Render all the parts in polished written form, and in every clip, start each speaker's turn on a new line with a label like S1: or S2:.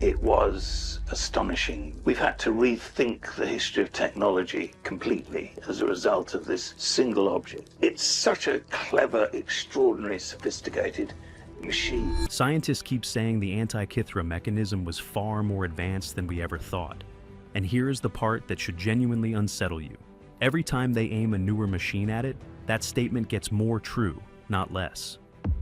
S1: It was astonishing. We've had to rethink the history of technology completely as a result of this single object. It's such a clever, extraordinary, sophisticated machine.
S2: Scientists keep saying the Antikythera mechanism was far more advanced than we ever thought. And here's the part that should genuinely unsettle you. Every time they aim a newer machine at it, that statement gets more true, not less.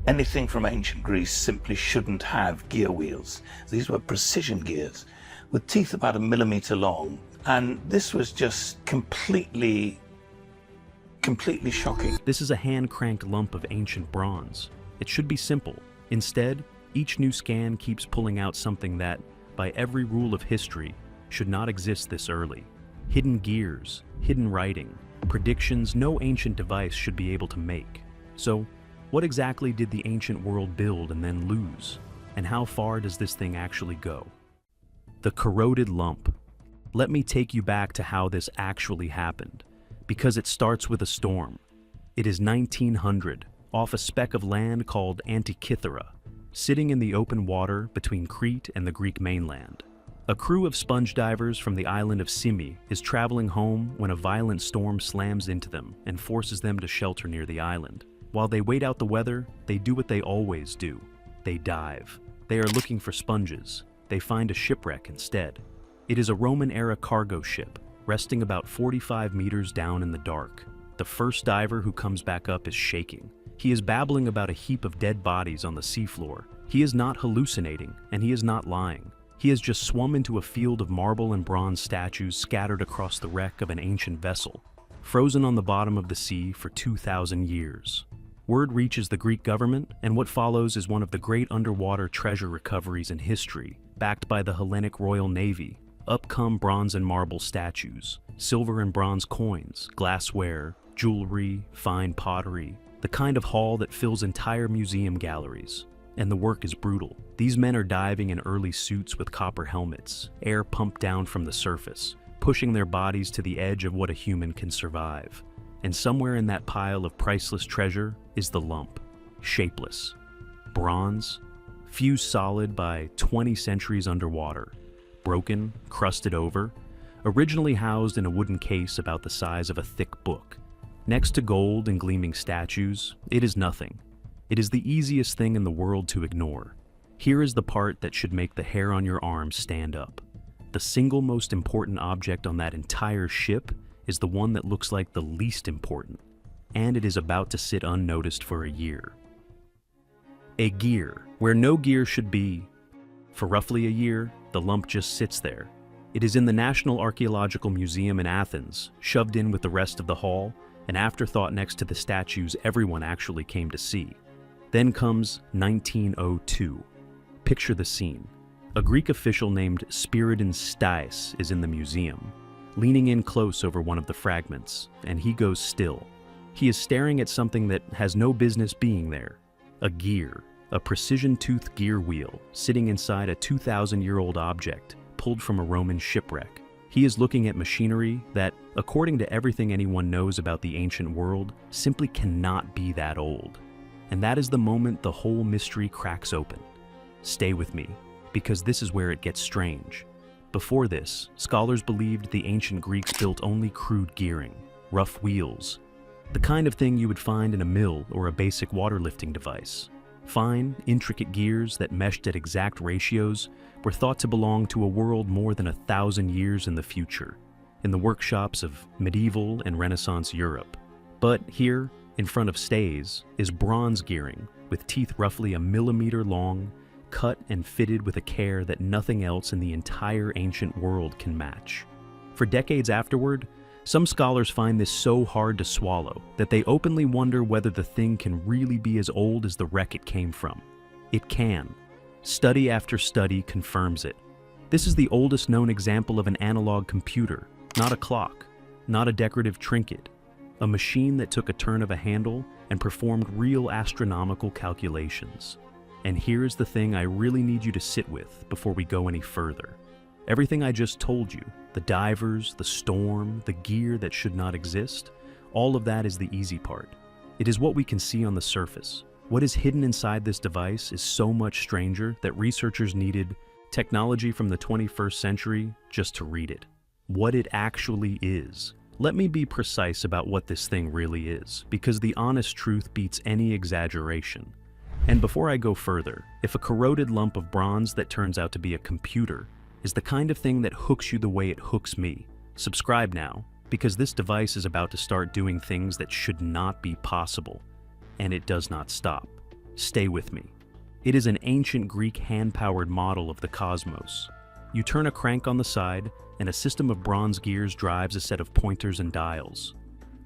S1: Anything from ancient Greece simply shouldn't have gear wheels. These were precision gears with teeth about 1 millimeter long. And this was just completely shocking.
S2: This is a hand-cranked lump of ancient bronze. It should be simple. Instead, each new scan keeps pulling out something that, by every rule of history, should not exist this early. Hidden gears, hidden writing, predictions no ancient device should be able to make. So, what exactly did the ancient world build and then lose? And how far does this thing actually go? The corroded lump. Let me take you back to how this actually happened, because it starts with a storm. It is 1900, off a speck of land called Antikythera, sitting in the open water between Crete and the Greek mainland. A crew of sponge divers from the island of Simi is traveling home when a violent storm slams into them and forces them to shelter near the island. While they wait out the weather, they do what they always do. They dive. They are looking for sponges. They find a shipwreck instead. It is a Roman-era cargo ship, resting about 45 meters down in the dark. The first diver who comes back up is shaking. He is babbling about a heap of dead bodies on the seafloor. He is not hallucinating, and he is not lying. He has just swum into a field of marble and bronze statues scattered across the wreck of an ancient vessel, frozen on the bottom of the sea for 2,000 years. Word reaches the Greek government, and what follows is one of the great underwater treasure recoveries in history, backed by the Hellenic Royal Navy. Up come bronze and marble statues, silver and bronze coins, glassware, jewelry, fine pottery, the kind of haul that fills entire museum galleries. And the work is brutal. These men are diving in early suits with copper helmets, air pumped down from the surface, pushing their bodies to the edge of what a human can survive. And somewhere in that pile of priceless treasure is the lump, shapeless, bronze, fused solid by 20 centuries underwater, broken, crusted over, originally housed in a wooden case about the size of a thick book. Next to gold and gleaming statues, it is nothing. It is the easiest thing in the world to ignore. Here is the part that should make the hair on your arm stand up. The single most important object on that entire ship is the one that looks like the least important, and it is about to sit unnoticed for a year. A gear, where no gear should be. For roughly a year, the lump just sits there. It is in the National Archaeological Museum in Athens, shoved in with the rest of the haul, an afterthought next to the statues everyone actually came to see. Then comes 1902. Picture the scene. A Greek official named Spiridon Stais is in the museum, leaning in close over one of the fragments, and he goes still. He is staring at something that has no business being there. A gear, a precision-toothed gear wheel, sitting inside a 2,000-year-old object pulled from a Roman shipwreck. He is looking at machinery that, according to everything anyone knows about the ancient world, simply cannot be that old. And that is the moment the whole mystery cracks open. Stay with me, because this is where it gets strange. Before this, scholars believed the ancient Greeks built only crude gearing, rough wheels, the kind of thing you would find in a mill or a basic water lifting device. Fine, intricate gears that meshed at exact ratios were thought to belong to a world more than 1,000 years in the future, in the workshops of medieval and Renaissance Europe. But here, in front of Stais, is bronze gearing, with teeth roughly 1 millimeter long, cut and fitted with a care that nothing else in the entire ancient world can match. For decades afterward, some scholars find this so hard to swallow that they openly wonder whether the thing can really be as old as the wreck it came from. It can. Study after study confirms it. This is the oldest known example of an analog computer, not a clock, not a decorative trinket, a machine that took a turn of a handle and performed real astronomical calculations. And here's the thing I really need you to sit with before we go any further. Everything I just told you, the divers, the storm, the gear that should not exist, all of that is the easy part. It is what we can see on the surface. What is hidden inside this device is so much stranger that researchers needed Technology from the 21st century just to read it. What it actually is. Let me be precise about what this thing really is, because the honest truth beats any exaggeration. And before I go further, if a corroded lump of bronze that turns out to be a computer is the kind of thing that hooks you the way it hooks me, subscribe now, because this device is about to start doing things that should not be possible. And it does not stop. Stay with me. It is an ancient Greek hand-powered model of the cosmos. You turn a crank on the side, and a system of bronze gears drives a set of pointers and dials.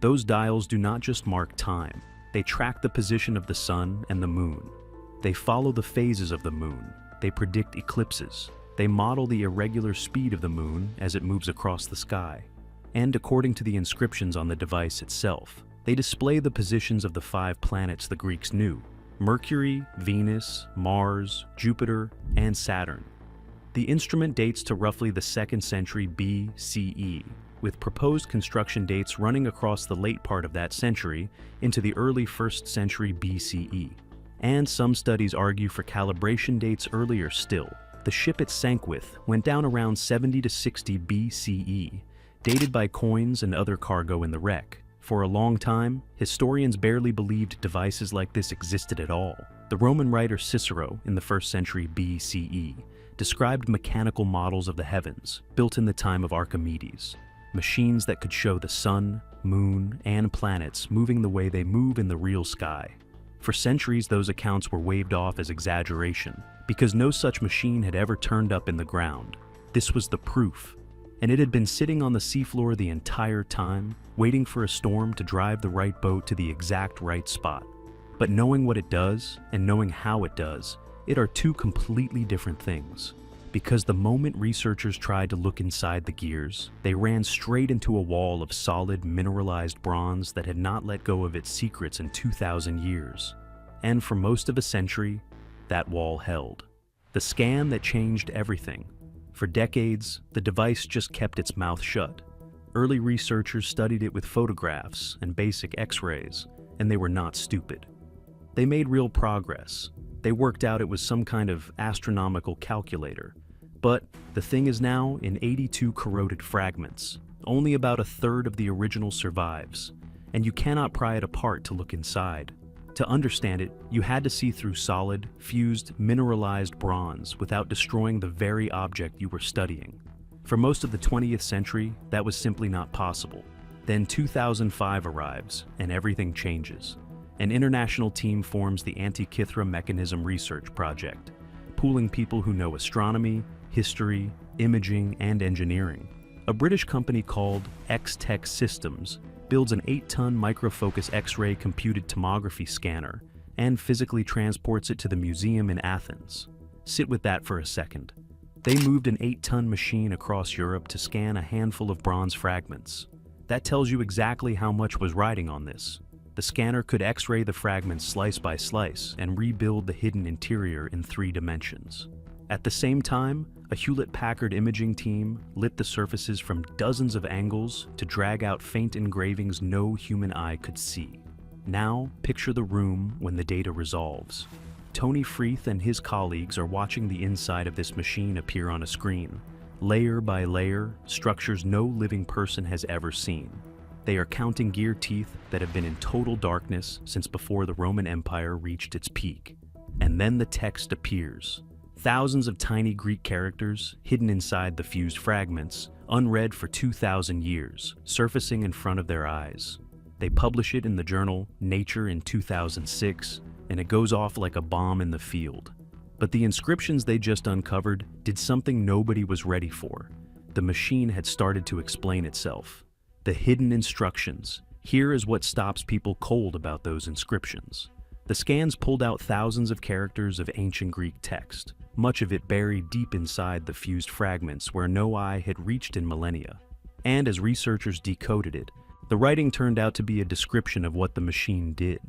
S2: Those dials do not just mark time. They track the position of the sun and the moon. They follow the phases of the moon. They predict eclipses. They model the irregular speed of the moon as it moves across the sky. And according to the inscriptions on the device itself, they display the positions of the 5 planets the Greeks knew: Mercury, Venus, Mars, Jupiter, and Saturn. The instrument dates to roughly the 2nd century BCE, with proposed construction dates running across the late part of that century into the early 1st century BCE. And some studies argue for calibration dates earlier still. The ship it sank with went down around 70 to 60 BCE, dated by coins and other cargo in the wreck. For a long time, historians barely believed devices like this existed at all. The Roman writer Cicero, in the 1st century BCE, described mechanical models of the heavens, built in the time of Archimedes. Machines that could show the sun, moon, and planets moving the way they move in the real sky. For centuries, those accounts were waved off as exaggeration, because no such machine had ever turned up in the ground. This was the proof, and it had been sitting on the seafloor the entire time, waiting for a storm to drive the right boat to the exact right spot. But knowing what it does, and knowing how it does, it are two completely different things. Because the moment researchers tried to look inside the gears, they ran straight into a wall of solid, mineralized bronze that had not let go of its secrets in 2,000 years. And for most of a century, that wall held. The scan that changed everything. For decades, the device just kept its mouth shut. Early researchers studied it with photographs and basic X-rays, and they were not stupid. They made real progress. They worked out it was some kind of astronomical calculator. But the thing is now in 82 corroded fragments. Only about a third of the original survives, and you cannot pry it apart to look inside. To understand it, you had to see through solid, fused, mineralized bronze without destroying the very object you were studying. For most of the 20th century, that was simply not possible. Then 2005 arrives, and everything changes. An international team forms the Antikythera Mechanism research project, pooling people who know astronomy, history, imaging, and engineering. A British company called X-Tech Systems builds an 8-ton microfocus X-ray computed tomography scanner and physically transports it to the museum in Athens. Sit with that for a second. They moved an 8-ton machine across Europe to scan a handful of bronze fragments. That tells you exactly how much was riding on this. The scanner could X-ray the fragments slice by slice and rebuild the hidden interior in 3 dimensions. At the same time, a Hewlett-Packard imaging team lit the surfaces from dozens of angles to drag out faint engravings no human eye could see. Now, picture the room when the data resolves. Tony Freeth and his colleagues are watching the inside of this machine appear on a screen, layer by layer, structures no living person has ever seen. They are counting gear teeth that have been in total darkness since before the Roman Empire reached its peak. And then the text appears. Thousands of tiny Greek characters, hidden inside the fused fragments, unread for 2,000 years, surfacing in front of their eyes. They publish it in the journal Nature in 2006, and it goes off like a bomb in the field. But the inscriptions they just uncovered did something nobody was ready for. The machine had started to explain itself. The hidden instructions. Here is what stops people cold about those inscriptions. The scans pulled out thousands of characters of ancient Greek text, much of it buried deep inside the fused fragments where no eye had reached in millennia. And as researchers decoded it, the writing turned out to be a description of what the machine did.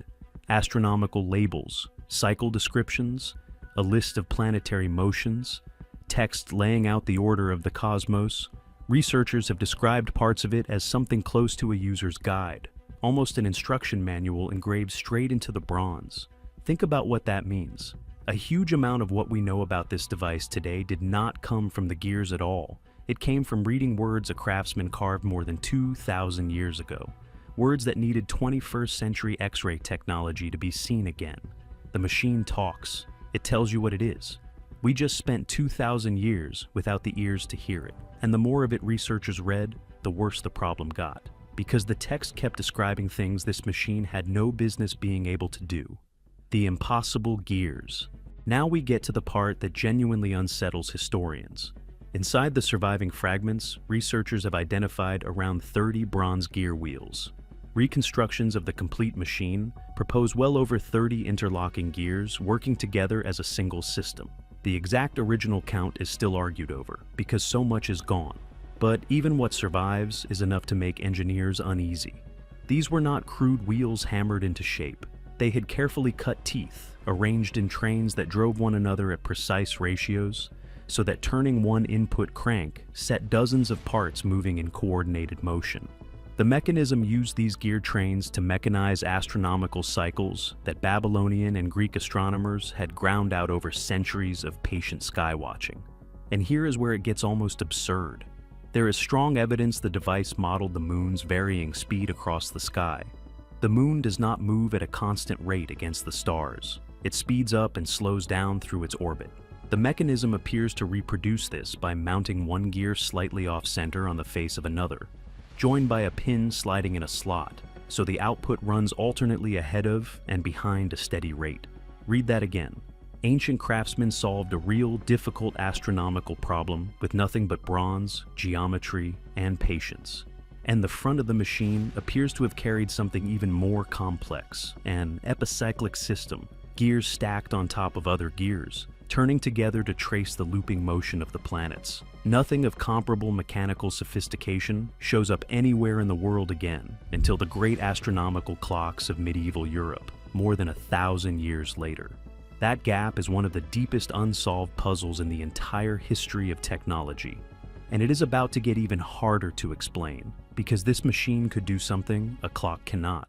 S2: Astronomical labels, cycle descriptions, a list of planetary motions, text laying out the order of the cosmos. Researchers have described parts of it as something close to a user's guide, almost an instruction manual engraved straight into the bronze. Think about what that means. A huge amount of what we know about this device today did not come from the gears at all. It came from reading words a craftsman carved more than 2,000 years ago. Words that needed 21st century X-ray technology to be seen again. The machine talks. It tells you what it is. We just spent 2,000 years without the ears to hear it. And the more of it researchers read, the worse the problem got. Because the text kept describing things this machine had no business being able to do. The impossible gears. Now we get to the part that genuinely unsettles historians. Inside the surviving fragments, researchers have identified around 30 bronze gear wheels. Reconstructions of the complete machine propose well over 30 interlocking gears working together as a single system. The exact original count is still argued over, because so much is gone. But even what survives is enough to make engineers uneasy. These were not crude wheels hammered into shape. They had carefully cut teeth, arranged in trains that drove one another at precise ratios, so that turning one input crank set dozens of parts moving in coordinated motion. The mechanism used these geared trains to mechanize astronomical cycles that Babylonian and Greek astronomers had ground out over centuries of patient skywatching. And here is where it gets almost absurd. There is strong evidence the device modeled the moon's varying speed across the sky. The moon does not move at a constant rate against the stars. It speeds up and slows down through its orbit. The mechanism appears to reproduce this by mounting one gear slightly off-center on the face of another, joined by a pin sliding in a slot, so the output runs alternately ahead of and behind a steady rate. Read that again. Ancient craftsmen solved a real, difficult astronomical problem with nothing but bronze, geometry, and patience. And the front of the machine appears to have carried something even more complex, an epicyclic system, gears stacked on top of other gears, turning together to trace the looping motion of the planets. Nothing of comparable mechanical sophistication shows up anywhere in the world again until the great astronomical clocks of medieval Europe, more than 1,000 years later. That gap is one of the deepest unsolved puzzles in the entire history of technology. And it is about to get even harder to explain, because this machine could do something a clock cannot.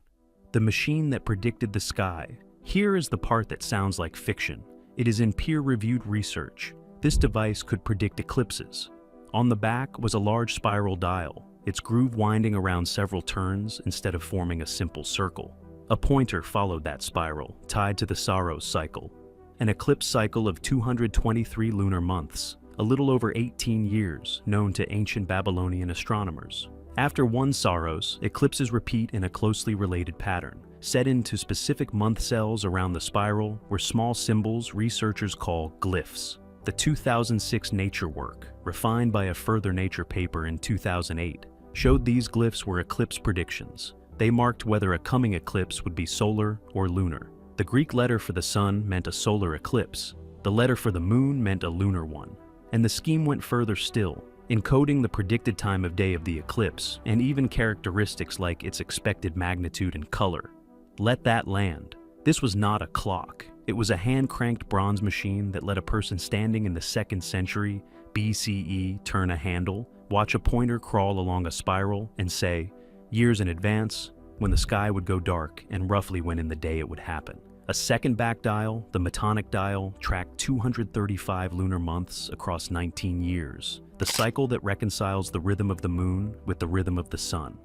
S2: The machine that predicted the sky. Here is the part that sounds like fiction. It is in peer-reviewed research. This device could predict eclipses. On the back was a large spiral dial, its groove winding around several turns instead of forming a simple circle. A pointer followed that spiral, tied to the Saros cycle, an eclipse cycle of 223 lunar months, a little over 18 years, known to ancient Babylonian astronomers. After one Saros, eclipses repeat in a closely related pattern. Set into specific month cells around the spiral were small symbols researchers call glyphs. The 2006 Nature work, refined by a further Nature paper in 2008, showed these glyphs were eclipse predictions. They marked whether a coming eclipse would be solar or lunar. The Greek letter for the sun meant a solar eclipse. The letter for the moon meant a lunar one. And the scheme went further still, encoding the predicted time of day of the eclipse and even characteristics like its expected magnitude and color. Let that land. This was not a clock. It was a hand-cranked bronze machine that let a person standing in the 2nd century BCE turn a handle, watch a pointer crawl along a spiral, and say, years in advance, when the sky would go dark and roughly when in the day it would happen. A second back dial, the Metonic dial, tracked 235 lunar months across 19 years, the cycle that reconciles the rhythm of the moon with the rhythm of the sun.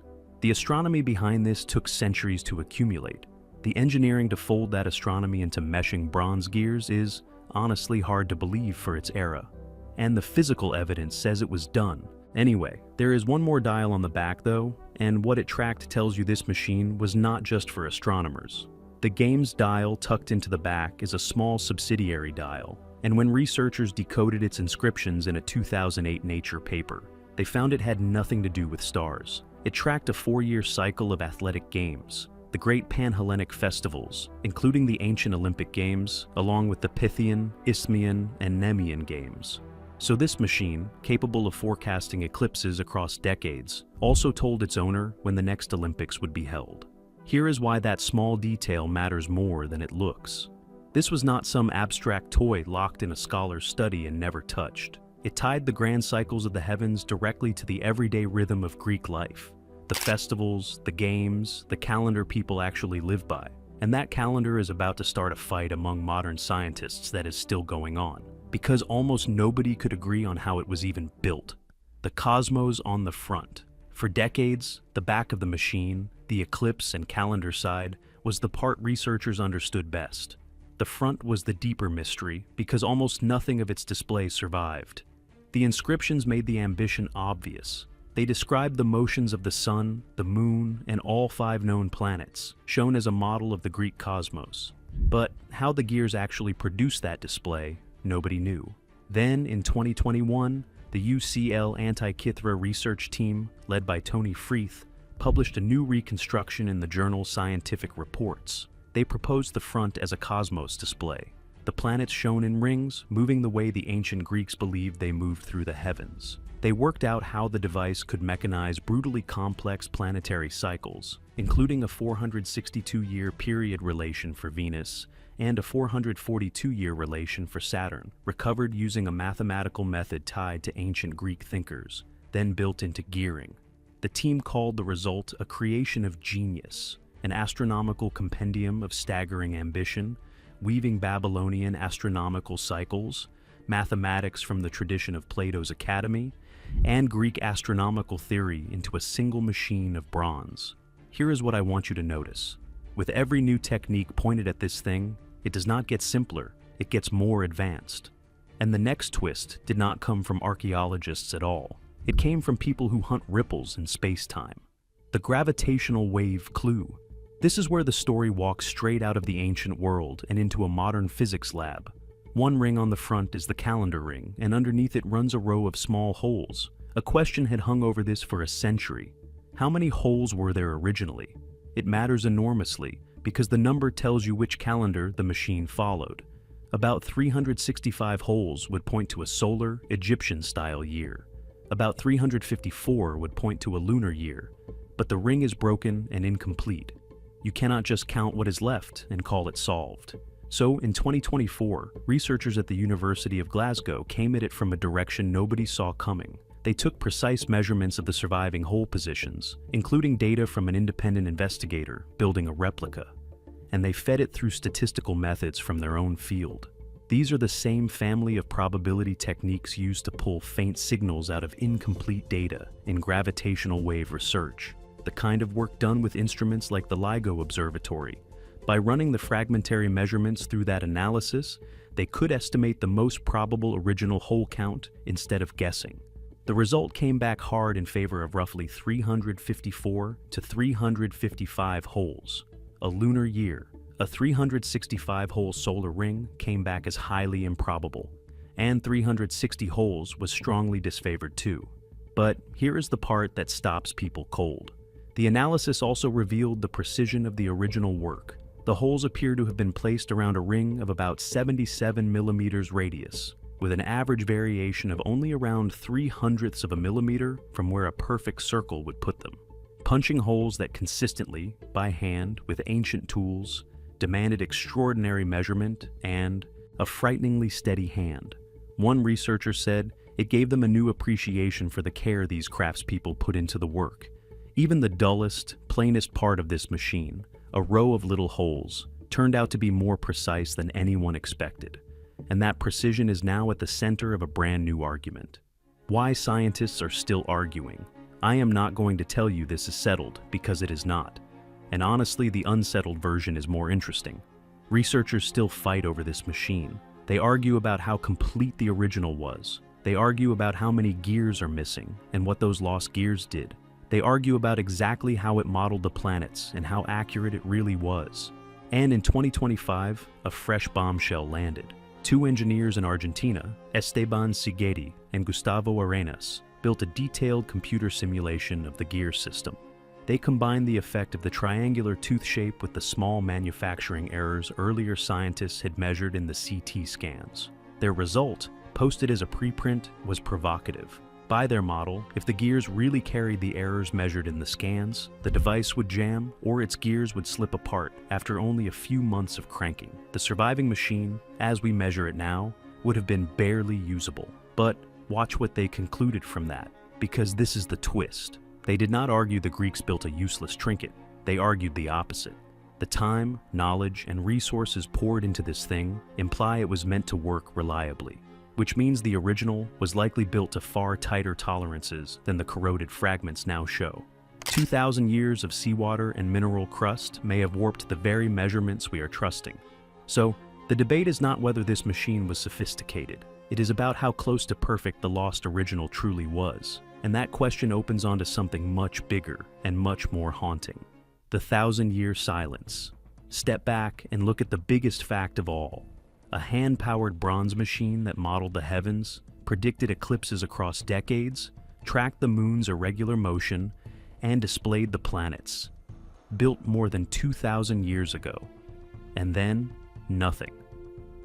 S2: The astronomy behind this took centuries to accumulate. The engineering to fold that astronomy into meshing bronze gears is honestly hard to believe for its era. And the physical evidence says it was done. Anyway, there is one more dial on the back though, and what it tracked tells you this machine was not just for astronomers. The game's dial tucked into the back is a small subsidiary dial, and when researchers decoded its inscriptions in a 2008 Nature paper, they found it had nothing to do with stars. It tracked a 4-year cycle of athletic games, the great Pan-Hellenic festivals, including the ancient Olympic Games, along with the Pythian, Isthmian, and Nemean Games. So this machine, capable of forecasting eclipses across decades, also told its owner when the next Olympics would be held. Here is why that small detail matters more than it looks. This was not some abstract toy locked in a scholar's study and never touched. It tied the grand cycles of the heavens directly to the everyday rhythm of Greek life. The festivals, the games, the calendar people actually live by. And that calendar is about to start a fight among modern scientists that is still going on, because almost nobody could agree on how it was even built. The cosmos on the front. For decades, the back of the machine, the eclipse and calendar side, was the part researchers understood best. The front was the deeper mystery, because almost nothing of its display survived. The inscriptions made the ambition obvious. They described the motions of the sun, the moon, and all 5 known planets, shown as a model of the Greek cosmos. But how the gears actually produced that display, nobody knew. Then, in 2021, the UCL Antikythera research team, led by Tony Freeth, published a new reconstruction in the journal Scientific Reports. They proposed the front as a cosmos display, the planets shown in rings moving the way the ancient Greeks believed they moved through the heavens. They worked out how the device could mechanize brutally complex planetary cycles, including a 462-year period relation for Venus and a 442-year relation for Saturn, recovered using a mathematical method tied to ancient Greek thinkers, then built into gearing. The team called the result a creation of genius, an astronomical compendium of staggering ambition, weaving Babylonian astronomical cycles, mathematics from the tradition of Plato's Academy, and Greek astronomical theory into a single machine of bronze. Here is what I want you to notice. With every new technique pointed at this thing, it does not get simpler, it gets more advanced. And the next twist did not come from archaeologists at all. It came from people who hunt ripples in space-time. The gravitational wave clue. This is where the story walks straight out of the ancient world and into a modern physics lab. One ring on the front is the calendar ring, and underneath it runs a row of small holes. A question had hung over this for a century. How many holes were there originally? It matters enormously, because the number tells you which calendar the machine followed. About 365 holes would point to a solar, Egyptian-style year. About 354 would point to a lunar year. But the ring is broken and incomplete. You cannot just count what is left and call it solved. So, in 2024, researchers at the University of Glasgow came at it from a direction nobody saw coming. They took precise measurements of the surviving hole positions, including data from an independent investigator building a replica, and they fed it through statistical methods from their own field. These are the same family of probability techniques used to pull faint signals out of incomplete data in gravitational wave research, the kind of work done with instruments like the LIGO Observatory. By running the fragmentary measurements through that analysis, they could estimate the most probable original hole count instead of guessing. The result came back hard in favor of roughly 354 to 355 holes. A lunar year, a 365-hole solar ring came back as highly improbable, and 360 holes was strongly disfavored too. But here is the part that stops people cold. The analysis also revealed the precision of the original work. The holes appear to have been placed around a ring of about 77 millimeters radius, with an average variation of only around 0.03 of a millimeter from where a perfect circle would put them. Punching holes that consistently, by hand, with ancient tools, demanded extraordinary measurement and a frighteningly steady hand. One researcher said it gave them a new appreciation for the care these craftspeople put into the work. Even the dullest, plainest part of this machine, a row of little holes, turned out to be more precise than anyone expected. And that precision is now at the center of a brand new argument. Why scientists are still arguing. I am not going to tell you this is settled, because it is not. And honestly, the unsettled version is more interesting. Researchers still fight over this machine. They argue about how complete the original was. They argue about how many gears are missing and what those lost gears did. They argue about exactly how it modeled the planets and how accurate it really was. And in 2025, a fresh bombshell landed. Two engineers in Argentina, Esteban Sigeti and Gustavo Arenas, built a detailed computer simulation of the gear system. They combined the effect of the triangular tooth shape with the small manufacturing errors earlier scientists had measured in the CT scans. Their result, posted as a preprint, was provocative. By their model, if the gears really carried the errors measured in the scans, the device would jam or its gears would slip apart after only a few months of cranking. The surviving machine, as we measure it now, would have been barely usable. But watch what they concluded from that, because this is the twist. They did not argue the Greeks built a useless trinket. They argued the opposite. The time, knowledge, and resources poured into this thing imply it was meant to work reliably, which means the original was likely built to far tighter tolerances than the corroded fragments now show. 2,000 years of seawater and mineral crust may have warped the very measurements we are trusting. So, the debate is not whether this machine was sophisticated. It is about how close to perfect the lost original truly was. And that question opens onto something much bigger and much more haunting. The 1,000-year silence. Step back and look at the biggest fact of all. A hand-powered bronze machine that modeled the heavens, predicted eclipses across decades, tracked the moon's irregular motion, and displayed the planets. Built more than 2,000 years ago. And then, nothing.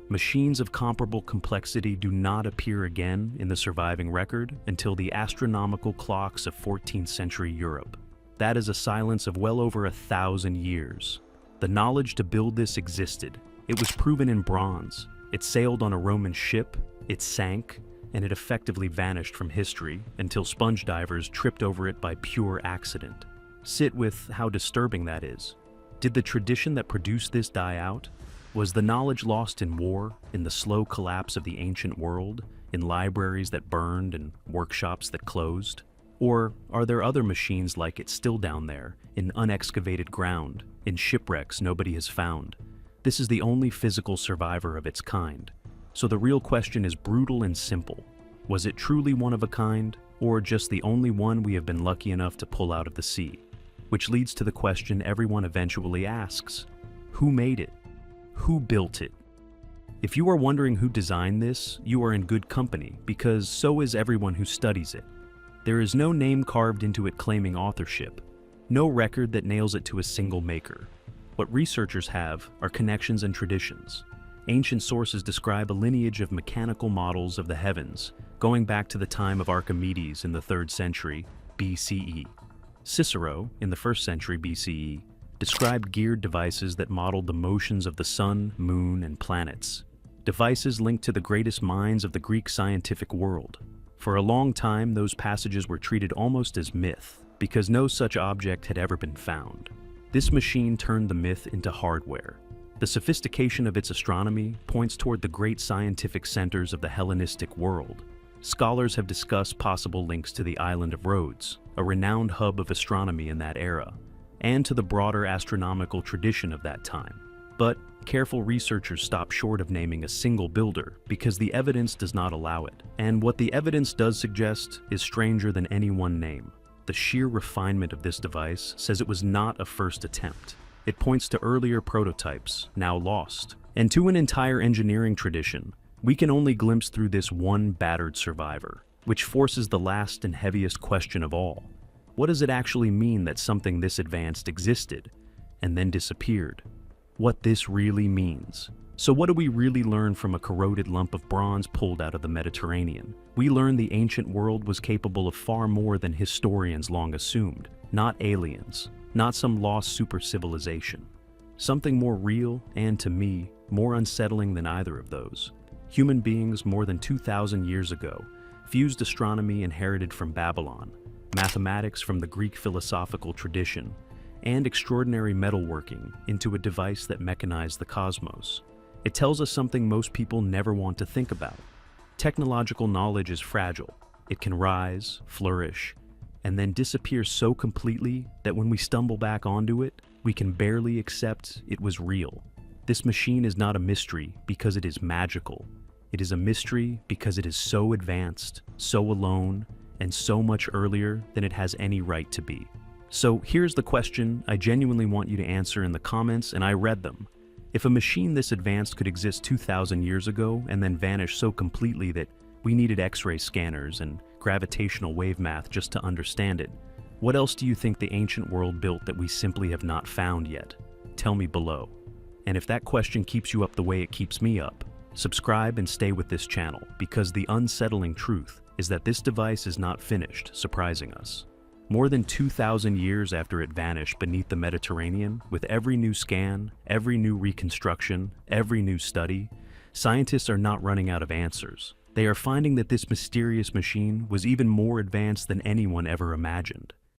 S2: Machines of comparable complexity do not appear again in the surviving record until the astronomical clocks of 14th century Europe. That is a silence of well over 1,000 years. The knowledge to build this existed. It was proven in bronze. It sailed on a Roman ship, it sank, and it effectively vanished from history until sponge divers tripped over it by pure accident. Sit with how disturbing that is. Did the tradition that produced this die out? Was the knowledge lost in war, in the slow collapse of the ancient world, in libraries that burned and workshops that closed? Or are there other machines like it still down there, in unexcavated ground, in shipwrecks nobody has found? This is the only physical survivor of its kind. So the real question is brutal and simple. Was it truly one of a kind, or just the only one we have been lucky enough to pull out of the sea? Which leads to the question everyone eventually asks: who made it? Who built it? If you are wondering who designed this, you are in good company, because so is everyone who studies it. There is no name carved into it claiming authorship, no record that nails it to a single maker. What researchers have are connections and traditions. Ancient sources describe a lineage of mechanical models of the heavens, going back to the time of Archimedes in the 3rd century BCE. Cicero, in the 1st century BCE, described geared devices that modeled the motions of the sun, moon, and planets. Devices linked to the greatest minds of the Greek scientific world. For a long time, those passages were treated almost as myth, because no such object had ever been found. This machine turned the myth into hardware. The sophistication of its astronomy points toward the great scientific centers of the Hellenistic world. Scholars have discussed possible links to the island of Rhodes, a renowned hub of astronomy in that era, and to the broader astronomical tradition of that time. But careful researchers stop short of naming a single builder because the evidence does not allow it. And what the evidence does suggest is stranger than any one name. The sheer refinement of this device says it was not a first attempt. It points to earlier prototypes, now lost, and to an entire engineering tradition. We can only glimpse through this one battered survivor, which forces the last and heaviest question of all. What does it actually mean that something this advanced existed and then disappeared? What this really means. So what do we really learn from a corroded lump of bronze pulled out of the Mediterranean? We learn the ancient world was capable of far more than historians long assumed. Not aliens, not some lost super civilization. Something more real and, to me, more unsettling than either of those. Human beings more than 2,000 years ago fused astronomy inherited from Babylon, mathematics from the Greek philosophical tradition, and extraordinary metalworking into a device that mechanized the cosmos. It tells us something most people never want to think about. Technological knowledge is fragile. It can rise, flourish, and then disappear so completely that when we stumble back onto it, we can barely accept it was real. This machine is not a mystery because it is magical. It is a mystery because it is so advanced, so alone, and so much earlier than it has any right to be. So here's the question I genuinely want you to answer in the comments, and I read them. If a machine this advanced could exist 2,000 years ago and then vanish so completely that we needed X-ray scanners and gravitational wave math just to understand it, what else do you think the ancient world built that we simply have not found yet? Tell me below. And if that question keeps you up the way it keeps me up, subscribe and stay with this channel, because the unsettling truth is that this device is not finished surprising us. More than 2,000 years after it vanished beneath the Mediterranean, with every new scan, every new reconstruction, every new study, scientists are not running out of answers. They are finding that this mysterious machine was even more advanced than anyone ever imagined.